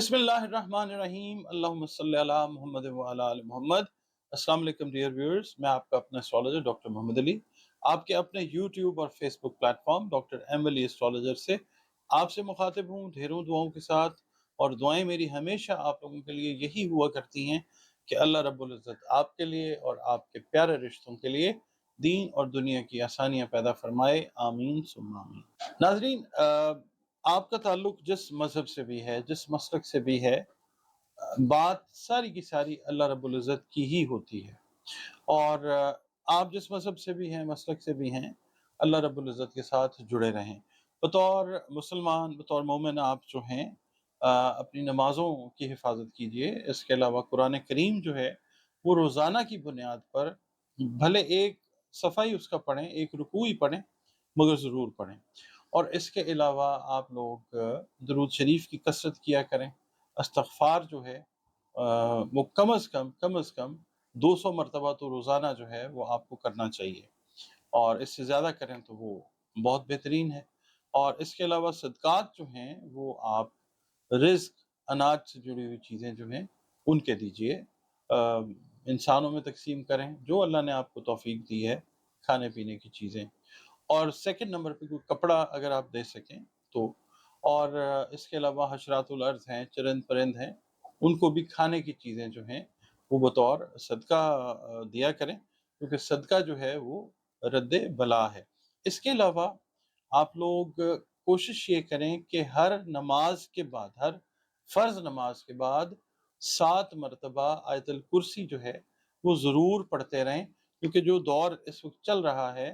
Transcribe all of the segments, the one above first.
बिस्मिल्लाहिर्रहमानिर्रहीम अल्लाहुम्मा सल्ली अला मुहम्मद व अला आलि मोहम्मद। अस्सलाम वालेकुम डियर व्यूअर्स, मैं आपका अपना एस्ट्रोलॉजर डॉक्टर मोहम्मद अली आपके अपने यूट्यूब और Facebook platform doctor M Ali astrologer से आपसे मुखातिब हूँ ढेरों दुआओं के साथ। और दुआएं मेरी हमेशा आप लोगों के लिए यही हुआ करती हैं कि अल्लाह रब्बुल इज़्ज़त आपके लिए और आपके प्यारे रिश्तों के लिए दीन और दुनिया की आसानियाँ पैदा फरमाए, आमीन सुम्मा आमीन। नाज़रीन, आपका ताल्लुक जिस मज़हब से भी है, जिस मसलक से भी है, बात सारी की सारी अल्लाह रब्बुल इज़्ज़त की ही होती है। और आप जिस मज़हब से भी हैं, मसलक से भी हैं, अल्लाह रब्बुल इज़्ज़त के साथ जुड़े रहें। बतौर मुसलमान, बतौर मोमिन आप जो हैं अपनी नमाज़ों की हिफाज़त कीजिए। इसके अलावा कुरान करीम जो है वो रोज़ाना की बुनियाद पर भले एक सफ़ा ही उसका पढ़ें, एक रुकू ही पढ़ें, मगर ज़रूर पढ़ें। और इसके अलावा आप लोग दरूद शरीफ की कसरत किया करें। इस्तग़फ़ार जो है वो कम अज़ कम 200 मरतबा तो रोज़ाना जो है वो आपको करना चाहिए, और इससे ज़्यादा करें तो वो बहुत बेहतरीन है। और इसके अलावा सदक़ात जो हैं वो आप रिज़्क़, अनाज से जुड़ी हुई चीज़ें जो हैं उनके दीजिए। इंसानों में तक़सीम करें जो अल्लाह ने आपको तौफ़ीक दी है, खाने-पीने की चीज़ें। और सेकंड नंबर पे कोई कपड़ा अगर आप दे सकें तो। और इसके अलावा हशरातुल अर्ज़ हैं, चरिंद परिंद हैं, उनको भी खाने की चीज़ें जो हैं वो बतौर सदका दिया करें, क्योंकि सदका जो है वो रद्द बला है। इसके अलावा आप लोग कोशिश ये करें कि हर नमाज के बाद, हर फ़र्ज़ नमाज के बाद 7 मरतबा आयतुल कुर्सी जो है वो ज़रूर पढ़ते रहें, क्योंकि जो दौर इस वक्त चल रहा है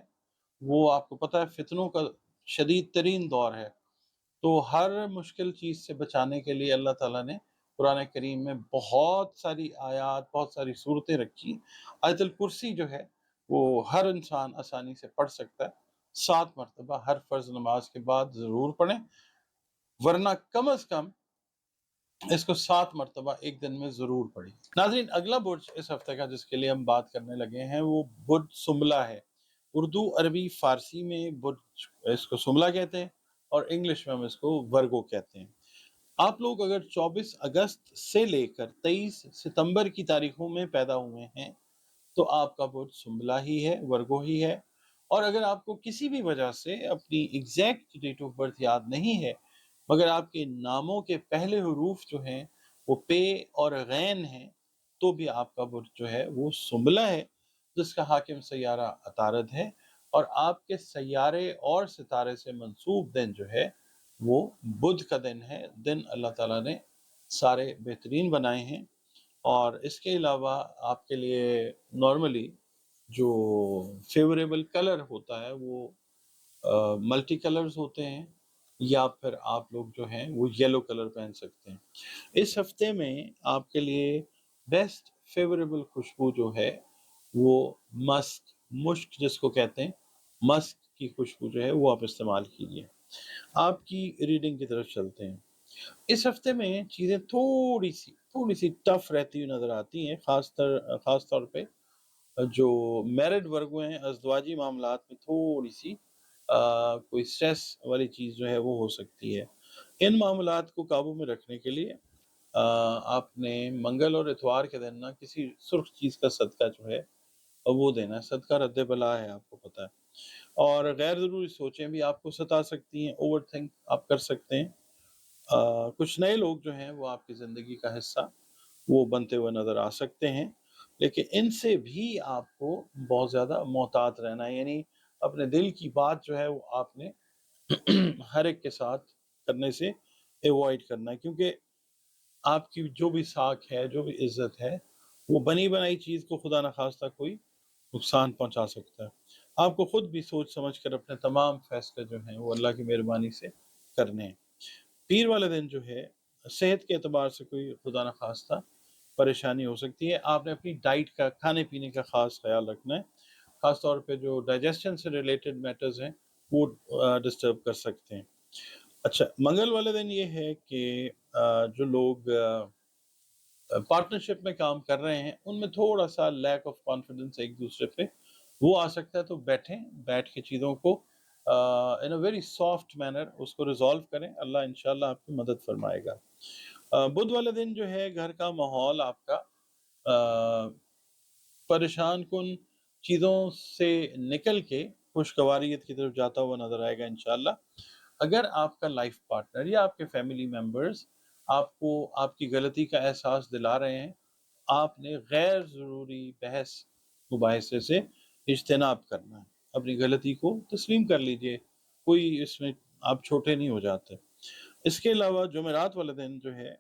वो आपको पता है फितनों का शदीद तरीन दौर है। तो हर मुश्किल चीज़ से बचाने के लिए अल्लाह ताला ने कुरान करीम में बहुत सारी आयात, बहुत सारी सूरतें रखी हैं। आयतुल कुर्सी जो है वो हर इंसान आसानी से पढ़ सकता है। 7 मरतबा हर फ़र्ज़ नमाज के बाद ज़रूर पढ़ें, वरना कम अज़ कम इसको 7 मरतबा एक दिन में ज़रूर पढ़िए। नाज़रीन, अगला बुर्ज इस हफ़्ते का जिसके लिए हम बात करने लगे हैं वो बुर्ज सुम्बला है। उर्दू, अरबी, फ़ारसी में बुर्ज इसको सुम्बला कहते हैं और इंग्लिश में हम इसको वर्गो कहते हैं। आप लोग अगर 24 अगस्त से लेकर 23 सितंबर की तारीखों में पैदा हुए हैं तो आपका बुर्ज सुम्बला ही है, वर्गो ही है। और अगर आपको किसी भी वजह से अपनी एग्जैक्ट डेट ऑफ बर्थ याद नहीं है, मगर आपके नामों के पहले हरूफ जो हैं वो पे और गैन हैं, तो भी आपका बुर्ज जो है वो सुम्बला है, जिसका हाकिम सैयारा अतारद है। और आपके सैयारे और सितारे से मंसूब दिन जो है वो बुध का दिन है। दिन अल्लाह ताला ने सारे बेहतरीन बनाए हैं। और इसके अलावा आपके लिए नॉर्मली जो फेवरेबल कलर होता है वो मल्टी कलर्स होते हैं, या फिर आप लोग जो हैं वो येलो कलर पहन सकते हैं। इस हफ्ते में आपके लिए बेस्ट फेवरेबल खुशबू जो है वो मस्क, मुश्क जिसको कहते हैं, मस्क की खुशबू जो है वो आप इस्तेमाल कीजिए। आपकी रीडिंग की तरफ चलते हैं। इस हफ्ते में चीज़ें थोड़ी सी टफ रहती हुई नज़र आती हैं, ख़ास तौर पे जो मैरिड वर्ग हैं, अज़दवाजी मामलात में थोड़ी सी कोई स्ट्रेस वाली चीज़ जो है वो हो सकती है। इन मामलात को काबू में रखने के लिए आपने मंगल और इतवार के दिन ना किसी सुर्ख चीज़ का सदका जो है वो देना है। सदका रद्द बला है, आपको पता है। और गैर ज़रूरी सोचें भी आपको सता सकती हैं, ओवरथिंक आप कर सकते हैं। कुछ नए लोग जो हैं वो आपकी ज़िंदगी का हिस्सा वो बनते हुए नज़र आ सकते हैं, लेकिन इनसे भी आपको बहुत ज़्यादा मोहतात रहना है। यानी अपने दिल की बात जो है वो आपने हर एक के साथ करने से अवॉइड करना है, क्योंकि आपकी जो भी साख है, जो भी इज़्ज़त है, वो बनी बनाई चीज़ को खुदा न खास्ता कोई नुकसान पहुँचा सकता है। आपको खुद भी सोच समझ कर अपने तमाम फ़ैसले जो हैं वो अल्लाह की मेहरबानी से करने हैं। पीर वाले दिन जो है सेहत के एतबार से कोई खुदा न खास्ता परेशानी हो सकती है। आपने अपनी डाइट का, खाने-पीने का ख़ास ख़्याल रखना है। ख़ास तौर पे जो डाइजेशन से रिलेटेड मैटर्स हैं वो डिस्टर्ब कर सकते हैं। अच्छा, मंगल वाले दिन ये है कि जो लोग पार्टनरशिप में काम कर रहे हैं उनमें थोड़ा-सा लैक ऑफ कॉन्फिडेंस एक दूसरे पे वो आ सकता है, तो बैठ के चीज़ों को इन अ वेरी सॉफ्ट मैनर उसको रिज़ॉल्व करें। अल्लाह इंशाअल्लाह आपकी मदद फरमाएगा। बुध वाले दिन जो है घर का माहौल आपका परेशान कुन चीज़ों से निकल के खुशगवारियत की तरफ जाता हुआ नज़र आएगा इंशाअल्लाह। अगर आपका लाइफ पार्टनर या आपके फैमिली मेंबर्स आपको आपकी गलती का एहसास दिला रहे हैं, आपने गैर ज़रूरी बहस मुबाहिसे से इज्तनाब करना है। अपनी गलती को तस्लीम कर लीजिए, कोई इसमें आप छोटे नहीं हो जाते। इसके अलावा जुमेरात वाले दिन जो है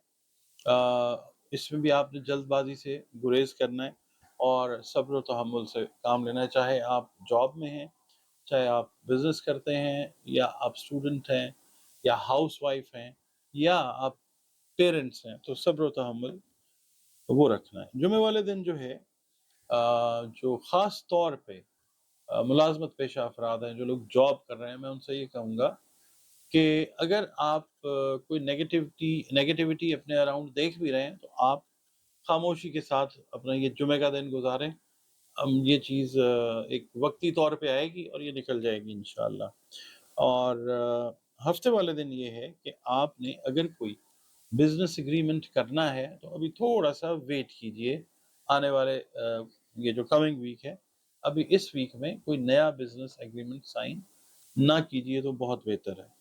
इसमें भी आपने जल्दबाजी से गुरेज करना है और सब्र व तहम्मुल से काम लेना है, चाहे आप जॉब में हैं, चाहे आप बिजनेस करते हैं, या आप स्टूडेंट हैं, या हाउस वाइफ हैं, या आप पेरेंट्स हैं, तो सब्र व तहम्मुल वो रखना है। जुमे वाले दिन जो है जो ख़ास तौर पे मुलाजमत पेशा अफराद हैं, जो लोग जॉब कर रहे हैं, मैं उनसे ये कहूँगा कि अगर आप कोई नेगेटिविटी अपने अराउंड देख भी रहे हैं, तो आप खामोशी के साथ अपना ये जुमे का दिन गुजारें। ये चीज़ एक वक्ती तौर पे आएगी और ये निकल जाएगी इंशाअल्लाह। और हफ्ते वाले दिन ये है कि आपने अगर कोई बिजनेस एग्रीमेंट करना है, तो अभी थोड़ा सा वेट कीजिए। आने वाले ये जो कमिंग वीक है, अभी इस वीक में कोई नया बिजनेस एग्रीमेंट साइन ना कीजिए तो बहुत बेहतर है।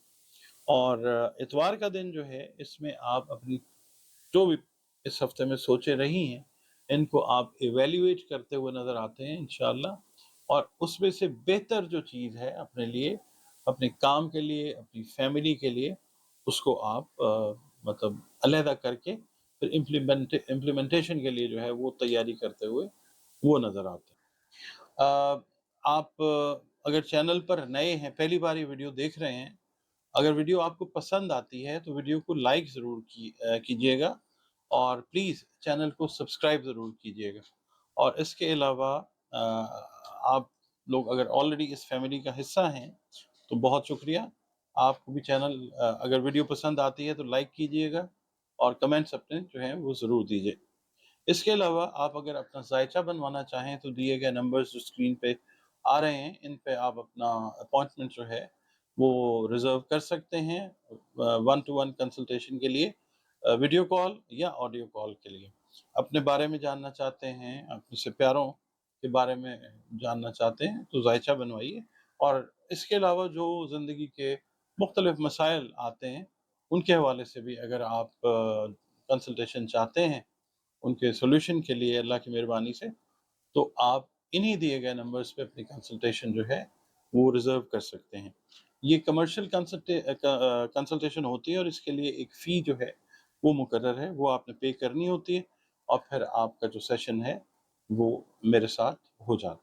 और इतवार का दिन जो है, इसमें आप अपनी जो भी इस हफ्ते में सोचे रही हैं, इनको आप इवैल्यूएट करते हुए नज़र आते हैं इंशाअल्लाह। और उसमें से बेहतर जो चीज़ है अपने लिए, अपने काम के लिए, अपनी फैमिली के लिए, उसको आप मतलब अलहदा करके फिर इम्प्लीमेंटेशन के लिए जो है वो तैयारी करते हुए वो नज़र आते हैं। आप अगर चैनल पर नए हैं, पहली बार ये वीडियो देख रहे हैं, अगर वीडियो आपको पसंद आती है तो वीडियो को लाइक ज़रूर कीजिएगा, और प्लीज़ चैनल को सब्सक्राइब ज़रूर कीजिएगा। और इसके अलावा आप लोग अगर ऑलरेडी इस फैमिली का हिस्सा हैं, तो बहुत शुक्रिया। आपको भी चैनल अगर वीडियो पसंद आती है तो लाइक कीजिएगा, और कमेंट्स अपने जो हैं वो ज़रूर दीजिए। इसके अलावा आप अगर अपना जायचा बनवाना चाहें, तो दिए गए नंबर्स जो स्क्रीन पे आ रहे हैं, इन पे आप अपना अपॉइंटमेंट जो है वो रिज़र्व कर सकते हैं, वन टू वन कंसल्टेशन के लिए, वीडियो कॉल या ऑडियो कॉल के लिए। अपने बारे में जानना चाहते हैं, अपने से प्यारों के बारे में जानना चाहते हैं, तो जायचा बनवाइए। और इसके अलावा जो ज़िंदगी के मुख्तलिफ मसाइल आते हैं, उनके हवाले से भी अगर आप कंसल्टेशन चाहते हैं, उनके सॉल्यूशन के लिए अल्लाह की मेहरबानी से, तो आप इन्हीं दिए गए नंबर्स पे अपनी कंसल्टेशन जो है वो रिज़र्व कर सकते हैं। ये कमर्शियल कंसल्टेशन होती है, और इसके लिए एक फ़ी जो है वो मुकर्रर है, वो आपने पे करनी होती है, और फिर आपका जो सेशन है वो मेरे साथ हो जाता है।